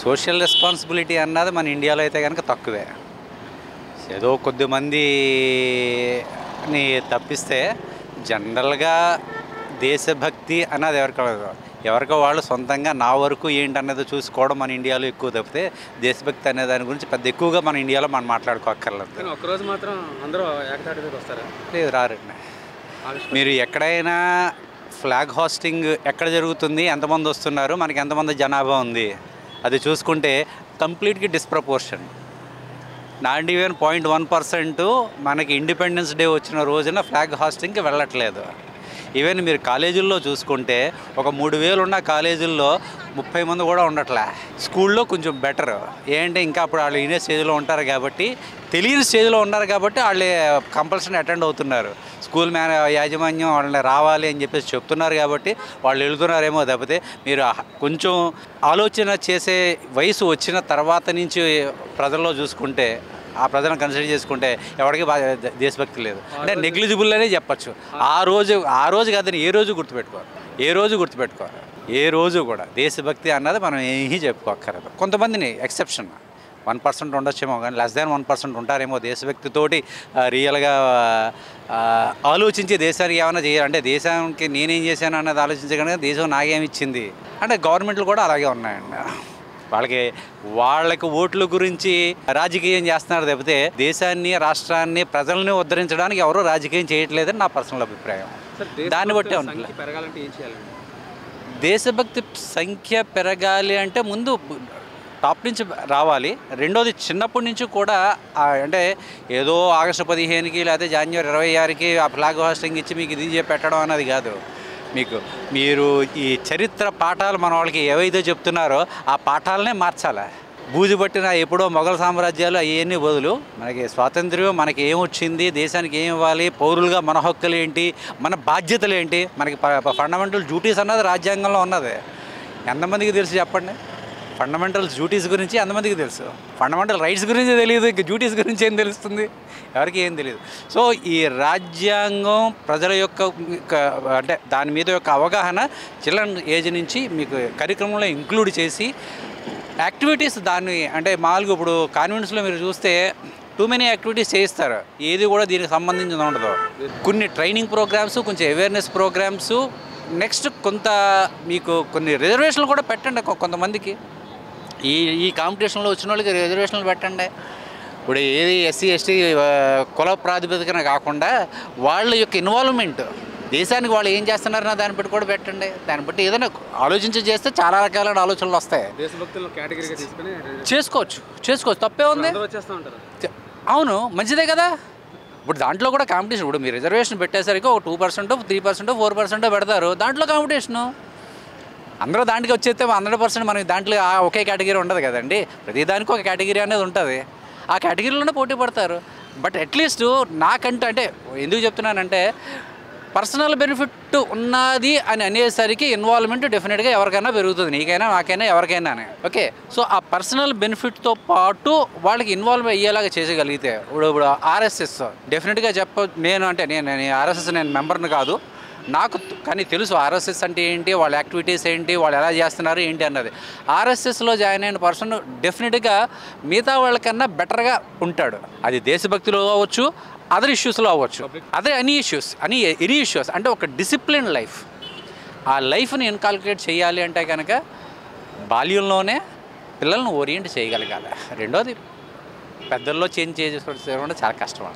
Social responsibility అన్నది మన ఇండియాలో అయితే కనుక తక్కువే. ఏదో కొద్దిమందిని తప్పిస్తే జనరల్గా దేశభక్తి అన్నది ఎవరికో వాళ్ళు సొంతంగా నా వరకు ఏంటన్నది చూసుకోవడం మన ఇండియాలో ఎక్కువ తప్పితే దేశభక్తి అనే దాని గురించి పెద్ద ఎక్కువగా మన ఇండియాలో మనం మాట్లాడుకోక్కర్లేదు. ఒక్కరోజు మాత్రం అందరూ ఏకతాటిపైకి వస్తారా? లేదు, రారండి. మీరు ఎక్కడైనా ఫ్లాగ్ హోస్టింగ్ ఎక్కడ జరుగుతుంది, ఎంతమంది వస్తున్నారు, మనకి ఎంతమంది జనాభా ఉంది, అది చూసుకుంటే కంప్లీట్గా డిస్ప్రపోర్షన్. 91% మనకి ఇండిపెండెన్స్ డే వచ్చిన రోజున ఫ్లాగ్ హాస్టింగ్కి వెళ్ళట్లేదు. ఈవెన్ మీరు కాలేజీల్లో చూసుకుంటే ఒక 3000 ఉన్న కాలేజీల్లో 30 మంది కూడా ఉండట్లే. స్కూల్లో కొంచెం బెటర్ ఏంటంటే ఇంకా అప్పుడు వాళ్ళు వినే స్టేజ్లో ఉంటారు కాబట్టి, తెలియని స్టేజ్లో ఉన్నారు కాబట్టి వాళ్ళు కంపల్సరీ అటెండ్ అవుతున్నారు. స్కూల్ యాజమాన్యం వాళ్ళని రావాలి అని చెప్పేసి చెప్తున్నారు కాబట్టి వాళ్ళు వెళ్తున్నారేమో తప్పితే మీరు కొంచెం ఆలోచన చేసే వయసు వచ్చిన తర్వాత నుంచి ప్రజల్లో చూసుకుంటే, ఆ ప్రజలను కన్సిడర్ చేసుకుంటే ఎవరికి దేశభక్తి లేదు. అంటే నెగ్లిజిబుల్ అనే చెప్పచ్చు. ఆ రోజు కాదని ఏ రోజు గుర్తుపెట్టుకోవాలి. ఏ రోజు కూడా దేశభక్తి అన్నది మనం ఏమీ చెప్పుకోక్కర్లేదు. కొంతమందిని ఎక్సెప్షన్ 1% ఉండొచ్చేమో, కానీ <1% ఉంటారేమో దేశభక్తితోటి రియల్గా ఆలోచించి దేశానికి ఏమైనా చేయాలి అంటే దేశానికి నేనేం చేశాను అన్నది ఆలోచించగానే దేశం నాకేమి ఇచ్చింది అంటే గవర్నమెంట్లు కూడా అలాగే ఉన్నాయండి. వాళ్ళకి ఓట్ల గురించి రాజకీయం చేస్తున్నారు తప్పితే దేశాన్ని, రాష్ట్రాన్ని, ప్రజల్ని ఉద్ధరించడానికి ఎవరూ రాజకీయం చేయట్లేదని నా పర్సనల్ అభిప్రాయం. దాన్ని బట్టే ఉంటుంది. దేశభక్తి సంఖ్య పెరగాలి అంటే ముందు టాప్ నుంచి రావాలి. రెండోది చిన్నప్పటి నుంచి కూడా అంటే ఏదో ఆగస్టు 15కి లేకపోతే జనవరి 26కి ఆ ఫ్లాగ్ హోస్టింగ్ ఇచ్చి మీకు ఇది పెట్టడం అన్నది కాదు. మీరు ఈ చరిత్ర పాఠాలు మన వాళ్ళకి ఏవైతే చెప్తున్నారో ఆ పాఠాలనే మార్చాలి. బూజు పట్టిన ఎప్పుడో మొఘల్ సామ్రాజ్యాలు అవన్నీ బదులు మనకి స్వాతంత్ర్యం, మనకి ఏమొచ్చింది, దేశానికి ఏం ఇవ్వాలి, పౌరులుగా మన హక్కులు ఏంటి, మన బాధ్యతలు ఏంటి, మనకి ఫండమెంటల్ డ్యూటీస్ అన్నది రాజ్యాంగంలో ఉన్నది. ఎంతమందికి తెలుసు చెప్పండి? ఫండమెంటల్ డ్యూటీస్ గురించి ఎంతమందికి తెలుసు? ఫండమెంటల్ రైట్స్ గురించి తెలియదు, ఇంక డ్యూటీస్ గురించి ఏం తెలుస్తుంది? ఎవరికి ఏం తెలియదు. సో ఈ రాజ్యాంగం ప్రజల యొక్క అంటే దాని మీద యొక్క అవగాహన చిల్డ్రన్ ఏజ్ నుంచి మీకు కరికులంలో ఇంక్లూడ్ చేసి యాక్టివిటీస్ దాన్ని అంటే మామూలుగా ఇప్పుడు కాన్వెంట్స్లో మీరు చూస్తే టూ మెనీ యాక్టివిటీస్ చేయిస్తారు, ఏది కూడా దీనికి సంబంధించి ఉండదు. కొన్ని ట్రైనింగ్ ప్రోగ్రామ్స్, కొంచెం అవేర్నెస్ ప్రోగ్రామ్స్, నెక్స్ట్ కొంత మీకు కొన్ని రిజర్వేషన్లు కూడా పెట్టండి. కొంతమందికి ఈ కాంపిటీషన్లో వచ్చిన వాళ్ళకి రిజర్వేషన్లు పెట్టండి. ఇప్పుడు ఏది ఎస్సీ ఎస్టీ కుల ప్రాతిపదికన కాకుండా వాళ్ళ యొక్క ఇన్వాల్వ్మెంట్, దేశానికి వాళ్ళు ఏం చేస్తున్నారన్న దాన్ని బట్టి కూడా పెట్టండి. దాన్ని బట్టి ఏదైనా ఆలోచించి చేస్తే చాలా రకాలైన ఆలోచనలు వస్తాయి. చేసుకోవచ్చు, తప్పే ఉంది. అవును, మంచిదే కదా. ఇప్పుడు దాంట్లో కూడా కాంపిటీషన్. ఇప్పుడు మీరు రిజర్వేషన్ పెట్టేసరికి ఒక 2%, 3%, 4% పెడతారు. దాంట్లో కాంపిటీషను అందరూ దాంట్లోకి వచ్చేస్తే 100% మనకి దాంట్లో ఒకే కేటగిరీ ఉండదు కదండి. ప్రతిదానికి ఒక కేటగిరీ అనేది ఉంటుంది. ఆ కేటగిరీలోనే పోటీ పడతారు. బట్ అట్లీస్ట్ నాకంటే అంటే ఎందుకు చెప్తున్నానంటే పర్సనల్ బెనిఫిట్ ఉన్నది అని అనేసరికి ఇన్వాల్వ్మెంట్ డెఫినెట్గా ఎవరికైనా పెరుగుతుంది, నీకైనా, నాకైనా, ఎవరికైనా. ఓకే, సో ఆ పర్సనల్ బెనిఫిట్తో పాటు వాళ్ళకి ఇన్వాల్వ్ అయ్యేలాగా చేసగలిగితే ఇప్పుడు ఆర్ఎస్ఎస్ డెఫినెట్గా నేను ఆర్ఎస్ఎస్ నేను మెంబర్ని కాదు, నాకు కానీ తెలుసు ఆర్ఎస్ఎస్ అంటే ఏంటి, వాళ్ళ యాక్టివిటీస్ ఏంటి, వాళ్ళు ఎలా చేస్తున్నారు ఏంటి అన్నది. ఆర్ఎస్ఎస్లో జాయిన్ అయిన పర్సన్ డెఫినెట్గా మిగతా వాళ్ళకన్నా బెటర్గా ఉంటాడు. అది దేశభక్తిలో అవ్వచ్చు, అదర్ ఇష్యూస్లో అవ్వచ్చు, అదే ఎనీ ఇష్యూస్ అంటే ఒక డిసిప్లిన్ లైఫ్. ఆ లైఫ్ని ఇన్కాల్కులేట్ చేయాలి అంటే కనుక బాల్యంలోనే పిల్లలను ఓరియంట్ చేయగలగాలి. రెండోది పెద్దల్లో చేంజ్ చేసుకోవడం చాలా కష్టం.